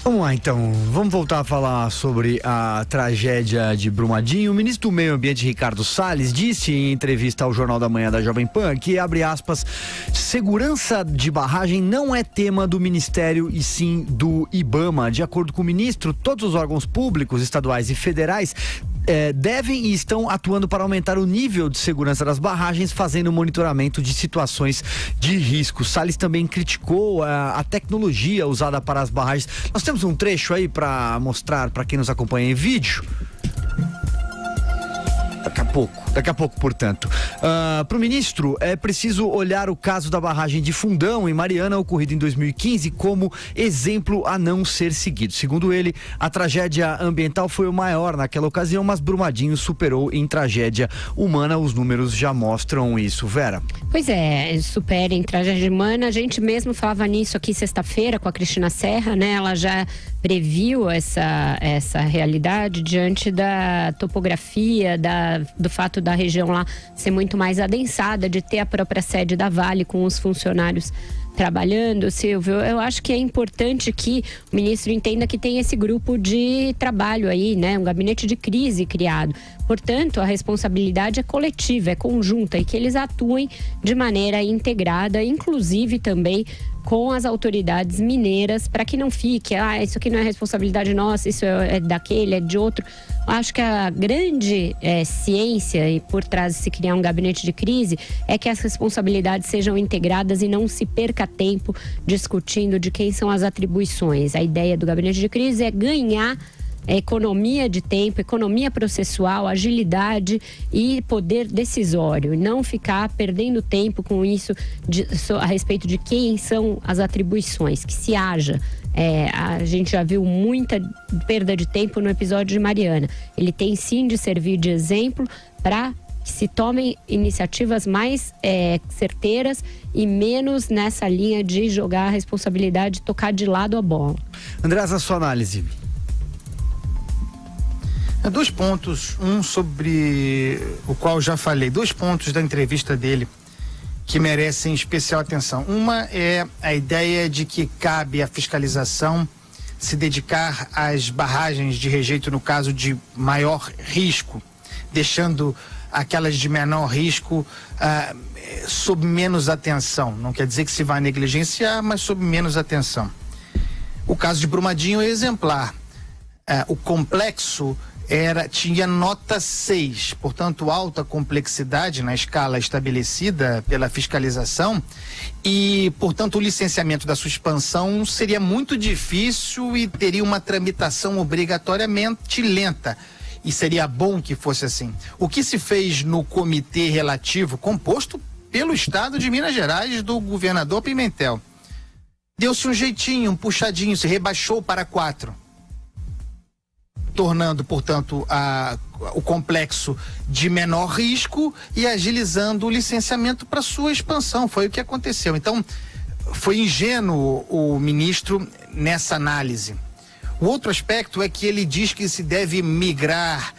Vamos lá, então. Vamos voltar a falar sobre a tragédia de Brumadinho. O ministro do Meio Ambiente, Ricardo Salles, disse em entrevista ao Jornal da Manhã da Jovem Pan que, abre aspas, segurança de barragem não é tema do Ministério e sim do IBAMA. De acordo com o ministro, todos os órgãos públicos, estaduais e federais devem e estão atuando para aumentar o nível de segurança das barragens, fazendo monitoramento de situações de risco. Salles também criticou a tecnologia usada para as barragens. Nós temos um trecho aí para mostrar para quem nos acompanha em vídeo. Daqui a pouco, portanto. Para o ministro, é preciso olhar o caso da barragem de Fundão, em Mariana, ocorrido em 2015, como exemplo a não ser seguido. Segundo ele, a tragédia ambiental foi o maior naquela ocasião, mas Brumadinho superou em tragédia humana. Os números já mostram isso. Vera? Pois é, supera em tragédia humana. A gente mesmo falava nisso aqui sexta-feira com a Cristina Serra, né? Ela já previu essa realidade diante da topografia, do fato da região lá ser muito mais adensada, de ter a própria sede da Vale com os funcionários trabalhando. Silvio, eu acho que é importante que o ministro entenda que tem esse grupo de trabalho aí, né? Um gabinete de crise criado. Portanto, a responsabilidade é coletiva, é conjunta, e que eles atuem de maneira integrada, inclusive também com as autoridades mineiras, para que não fique, isso aqui não é responsabilidade nossa, isso é daquele, é de outro. Acho que a grande ciência, e por trás de se criar um gabinete de crise, é que as responsabilidades sejam integradas e não se perca tempo discutindo de quem são as atribuições. A ideia do gabinete de crise é ganhar economia de tempo, economia processual, agilidade e poder decisório, e não ficar perdendo tempo com isso a respeito de quem são as atribuições, que se haja. A gente já viu muita perda de tempo no episódio de Mariana. Ele tem sim de servir de exemplo para que se tomem iniciativas mais certeiras e menos nessa linha de jogar a responsabilidade, tocar de lado a bola. Andreas, a sua análise. Dois pontos, um sobre o qual eu já falei, 2 pontos da entrevista dele que merecem especial atenção. Uma é a ideia de que cabe à fiscalização se dedicar às barragens de rejeito no caso de maior risco, deixando aquelas de menor risco sob menos atenção. Não quer dizer que se vai negligenciar, mas sob menos atenção. O caso de Brumadinho é exemplar. O complexo tinha nota 6, portanto alta complexidade na escala estabelecida pela fiscalização e, portanto, o licenciamento da sua expansão seria muito difícil e teria uma tramitação obrigatoriamente lenta. E seria bom que fosse assim. O que se fez no comitê relativo, composto pelo Estado de Minas Gerais, do governador Pimentel, deu-se um jeitinho, um puxadinho, se rebaixou para 4. Tornando, portanto, o complexo de menor risco e agilizando o licenciamento para sua expansão. Foi o que aconteceu. Então, foi ingênuo o ministro nessa análise. O outro aspecto é que ele diz que se deve migrar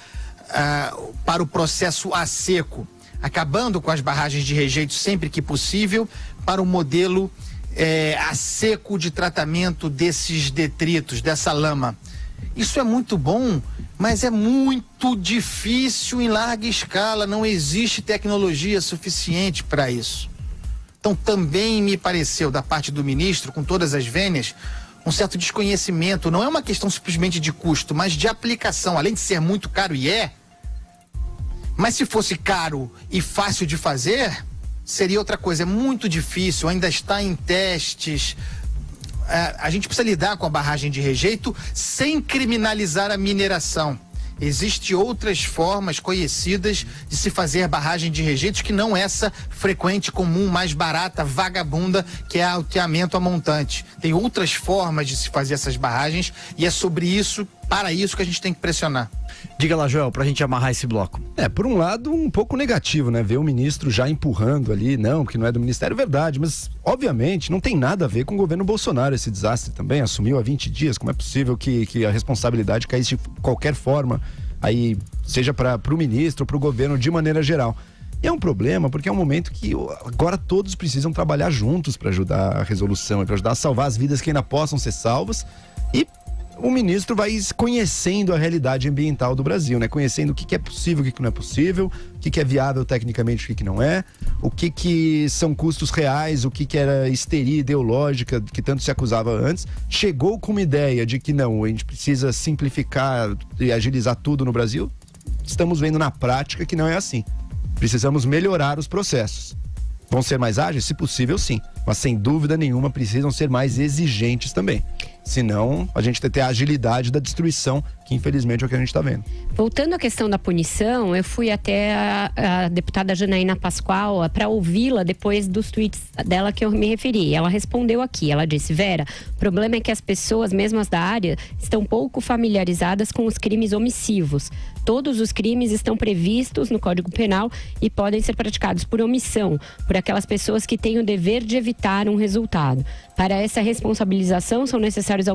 para o processo a seco, acabando com as barragens de rejeito sempre que possível, para o modelo a seco de tratamento desses detritos, dessa lama. Isso é muito bom, mas é muito difícil em larga escala, não existe tecnologia suficiente para isso. Então também me pareceu, da parte do ministro, com todas as vênias, um certo desconhecimento. Não é uma questão simplesmente de custo, mas de aplicação, além de ser muito caro, mas se fosse caro e fácil de fazer, seria outra coisa. É muito difícil, ainda está em testes. A gente precisa lidar com a barragem de rejeito sem criminalizar a mineração. Existem outras formas conhecidas de se fazer barragem de rejeitos que não essa frequente, comum, mais barata, vagabunda, que é alteamento a montante. Tem outras formas de se fazer essas barragens e é sobre isso, para isso que a gente tem que pressionar. Diga lá, Joel, pra gente amarrar esse bloco. Por um lado, um pouco negativo, né? Ver o ministro já empurrando ali, não, que não é do ministério, verdade, mas obviamente não tem nada a ver com o governo Bolsonaro esse desastre também, assumiu há 20 dias, como é possível que a responsabilidade caísse de qualquer forma, aí seja para o ministro ou para o governo de maneira geral. E é um problema porque é um momento que agora todos precisam trabalhar juntos para ajudar a resolução, para ajudar a salvar as vidas que ainda possam ser salvas e o ministro vai conhecendo a realidade ambiental do Brasil, né? Conhecendo o que é possível, o que não é possível, o que é viável tecnicamente, o que não é, o que são custos reais, o que era histeria ideológica que tanto se acusava antes. Chegou com uma ideia de que não, a gente precisa simplificar e agilizar tudo no Brasil. Estamos vendo na prática que não é assim. Precisamos melhorar os processos. Vão ser mais ágeis? Se possível, sim. Mas sem dúvida nenhuma precisam ser mais exigentes também. Senão, a gente tem a agilidade da destruição, que infelizmente é o que a gente está vendo. Voltando à questão da punição, eu fui até a deputada Janaína Pascoal para ouvi-la depois dos tweets dela que eu me referi. Ela respondeu aqui, ela disse: Vera, o problema é que as pessoas, mesmo as da área, estão pouco familiarizadas com os crimes omissivos. Todos os crimes estão previstos no Código Penal e podem ser praticados por omissão, por aquelas pessoas que têm o dever de evitar um resultado. Para essa responsabilização são necessários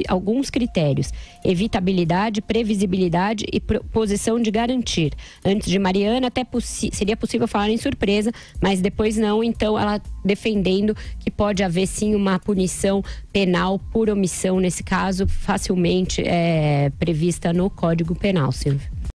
alguns critérios: evitabilidade, previsibilidade e posição de garantir. Antes de Mariana até seria possível falar em surpresa, mas depois não. Então ela defendendo que pode haver sim uma punição penal por omissão, nesse caso facilmente prevista no Código Penal, Silvio.